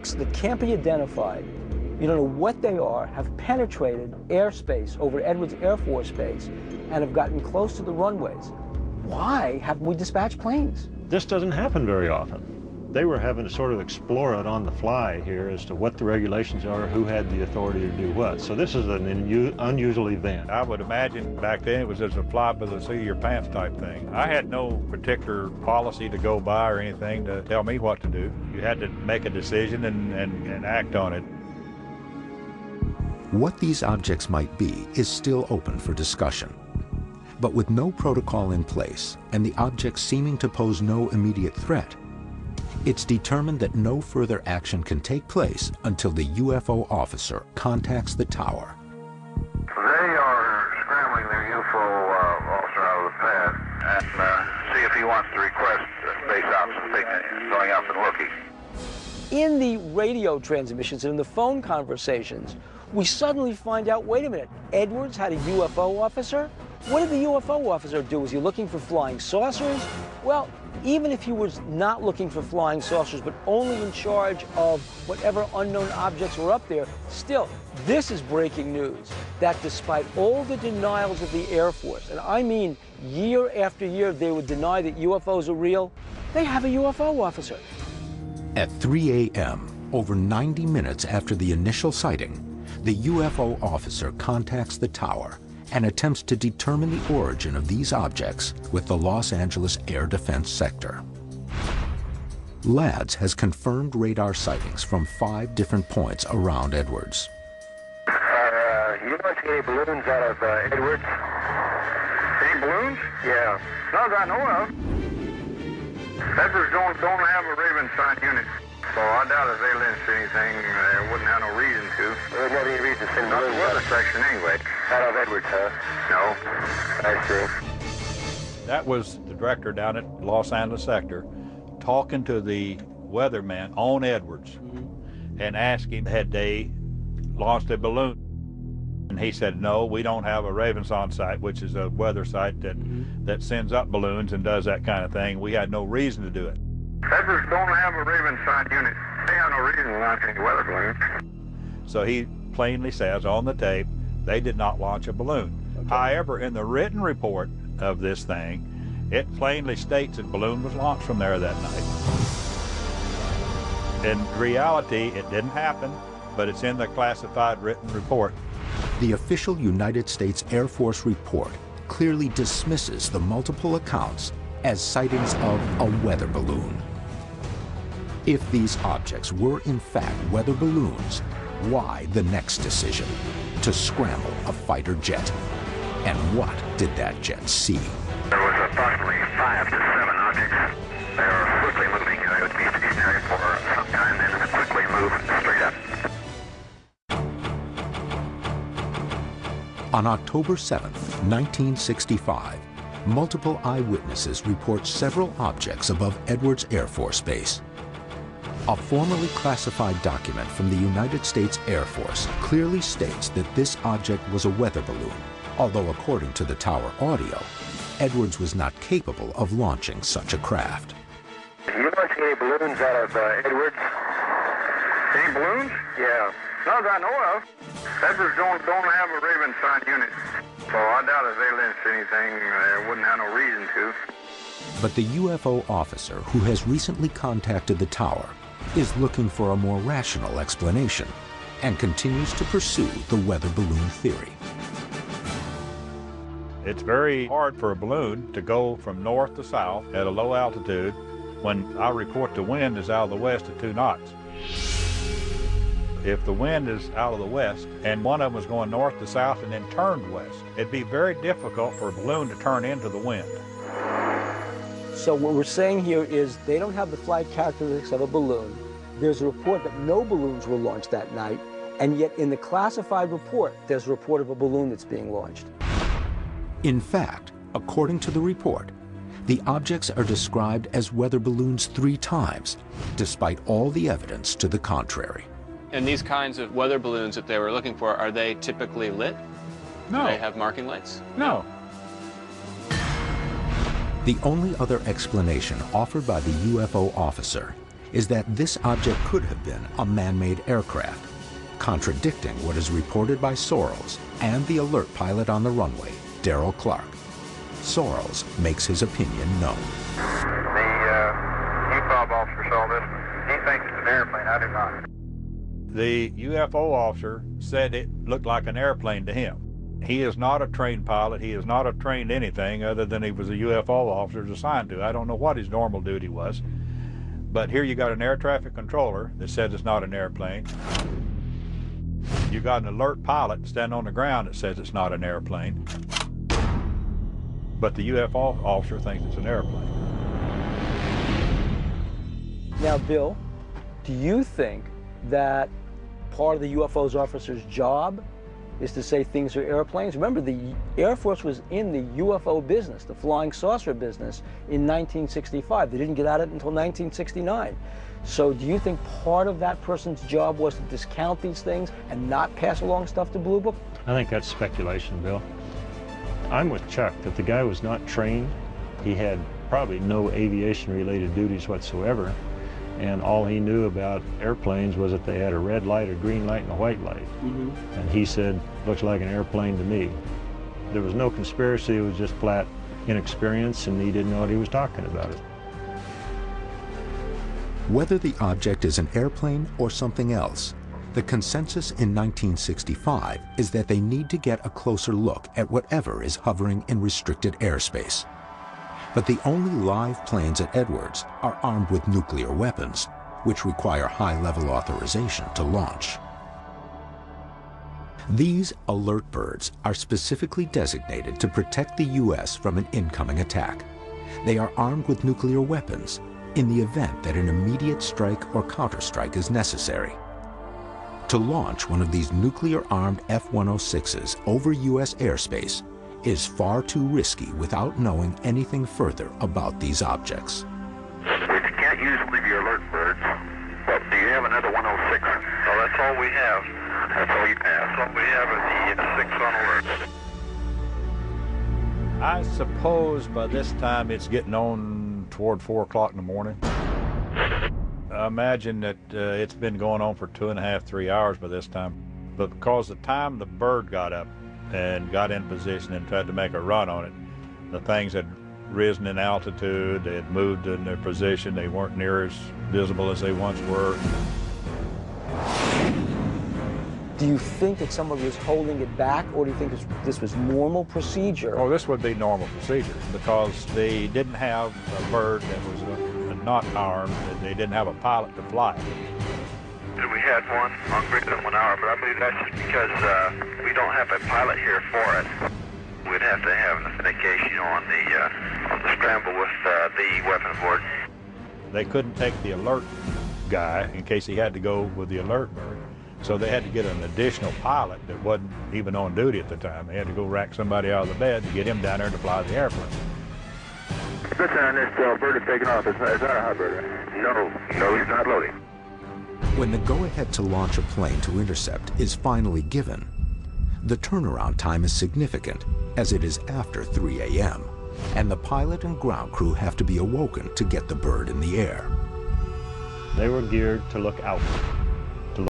objects that can't be identified, you don't know what they are, have penetrated airspace over Edwards Air Force Base and have gotten close to the runways. Why haven't we dispatched planes? This doesn't happen very often. They were having to sort of explore it on the fly here as to what the regulations are, who had the authority to do what. So this is an unusual event. I would imagine back then it was just a fly by the seat of your pants type thing. I had no particular policy to go by or anything to tell me what to do. You had to make a decision and act on it. What these objects might be is still open for discussion. But with no protocol in place and the objects seeming to pose no immediate threat, it's determined that no further action can take place until the UFO officer contacts the tower. They are scrambling their UFO officer out of the pad and see if he wants to request space ops and going up and looking. In the radio transmissions and in the phone conversations, we suddenly find out, wait a minute, Edwards had a UFO officer? What did the UFO officer do? Was he looking for flying saucers? Well, even if he was not looking for flying saucers, but only in charge of whatever unknown objects were up there, still, this is breaking news, that despite all the denials of the Air Force, and I mean year after year they would deny that UFOs are real, they have a UFO officer. At 3 a.m., over 90 minutes after the initial sighting, the UFO officer contacts the tower and attempts to determine the origin of these objects with the Los Angeles Air Defense Sector. LADS has confirmed radar sightings from 5 different points around Edwards. You don't see any balloons out of Edwards? Any balloons? Yeah. Not that I know of. Edwards don't have a Raven sign unit. So I doubt if they didn't see anything, they wouldn't have no reason to. There's not any reason to send balloons. Not the weather section anyway. Out of Edwards, huh? No. I see. That was the director down at Los Angeles Sector talking to the weatherman on Edwards and asking had they launched a balloon. And he said, no, we don't have a Ravenson site, which is a weather site that sends up balloons and does that kind of thing. We had no reason to do it. Edwards don't have a Raven sign unit. They have no reason to launch any weather balloons. So he plainly says on the tape, they did not launch a balloon. Okay. However, in the written report of this thing, it plainly states that balloon was launched from there that night. In reality, it didn't happen, but it's in the classified written report. The official United States Air Force report clearly dismisses the multiple accounts as sightings of a weather balloon. If these objects were in fact weather balloons, why the next decision? To scramble a fighter jet. And what did that jet see? There was approximately 5 to 7 objects. They were quickly moving. They would be stationary for some time, then quickly move straight up. On October 7th, 1965, multiple eyewitnesses report several objects above Edwards Air Force Base. A formerly classified document from the United States Air Force clearly states that this object was a weather balloon, although according to the tower audio, Edwards was not capable of launching such a craft. You don't see any balloons out of Edwards? Any balloons? Yeah. Not that I know of. Edwards don't have a Raven sign unit. So I doubt if they didn't see anything, they wouldn't have no reason to. But the UFO officer who has recently contacted the tower is looking for a more rational explanation and continues to pursue the weather balloon theory. It's very hard for a balloon to go from north to south at a low altitude when I report the wind is out of the west at 2 knots. If the wind is out of the west and one of them was going north to south and then turned west, it'd be very difficult for a balloon to turn into the wind. So what we're saying here is they don't have the flight characteristics of a balloon. There's a report that no balloons were launched that night, and yet in the classified report, there's a report of a balloon that's being launched. In fact, according to the report, the objects are described as weather balloons 3 times, despite all the evidence to the contrary. And these kinds of weather balloons that they were looking for, are they typically lit? No. Do they have marking lights? No. The only other explanation offered by the UFO officer is that this object could have been a man-made aircraft, contradicting what is reported by Sorrells and the alert pilot on the runway, Darrell Clark. Sorrells makes his opinion known. The UFO officer saw this. He thinks it's an airplane. I do not. The UFO officer said it looked like an airplane to him. He is not a trained pilot. He is not a trained anything other than he was a UFO officer assigned to. I don't know what his normal duty was. But here you got an air traffic controller that says it's not an airplane. You got an alert pilot standing on the ground that says it's not an airplane. But the UFO officer thinks it's an airplane. Now, Bill, do you think that part of the UFO's officer's job is to say things are airplanes? Remember, the Air Force was in the UFO business, the flying saucer business, in 1965. They didn't get at it until 1969. So do you think part of that person's job was to discount these things and not pass along stuff to Blue Book? I think that's speculation, Bill. I'm with Chuck that the guy was not trained. He had probably no aviation-related duties whatsoever. And all he knew about airplanes was that they had a red light, a green light, and a white light. Mm-hmm. And he said, looks like an airplane to me. There was no conspiracy, it was just flat inexperience, and he didn't know what he was talking about. Whether the object is an airplane or something else, the consensus in 1965 is that they need to get a closer look at whatever is hovering in restricted airspace. But the only live planes at Edwards are armed with nuclear weapons, which require high-level authorization to launch. These alert birds are specifically designated to protect the U.S. from an incoming attack. They are armed with nuclear weapons in the event that an immediate strike or counterstrike is necessary. To launch one of these nuclear-armed F-106s over U.S. airspace is far too risky without knowing anything further about these objects. We can't use one of your alert birds, but do you have another 106? No, that's all we have. That's all you have. That's all we have is the 6 on alert. I suppose by this time it's getting on toward 4 o'clock in the morning. I imagine that it's been going on for 2.5, 3 hours by this time. But because the time the bird got up and got in position and tried to make a run on it, the things had risen in altitude, they had moved in their position, they weren't near as visible as they once were. Do you think that somebody was holding it back, or do you think this was normal procedure? Oh, this would be normal procedure because they didn't have a bird that was not armed, and they didn't have a pilot to fly it. We had one on greater than 1 hour, but I believe that's just because we don't have a pilot here for it. We'd have to have an authentication on the scramble with the weapon board. They couldn't take the alert guy in case he had to go with the alert bird. So they had to get an additional pilot that wasn't even on duty at the time. They had to go rack somebody out of the bed to get him down there to fly the airplane. Listen, on this bird is taking off. Is that a hot bird? No, he's not loading. When the go-ahead to launch a plane to intercept is finally given, the turnaround time is significant, as it is after 3 a.m., and the pilot and ground crew have to be awoken to get the bird in the air. They were geared to look outward.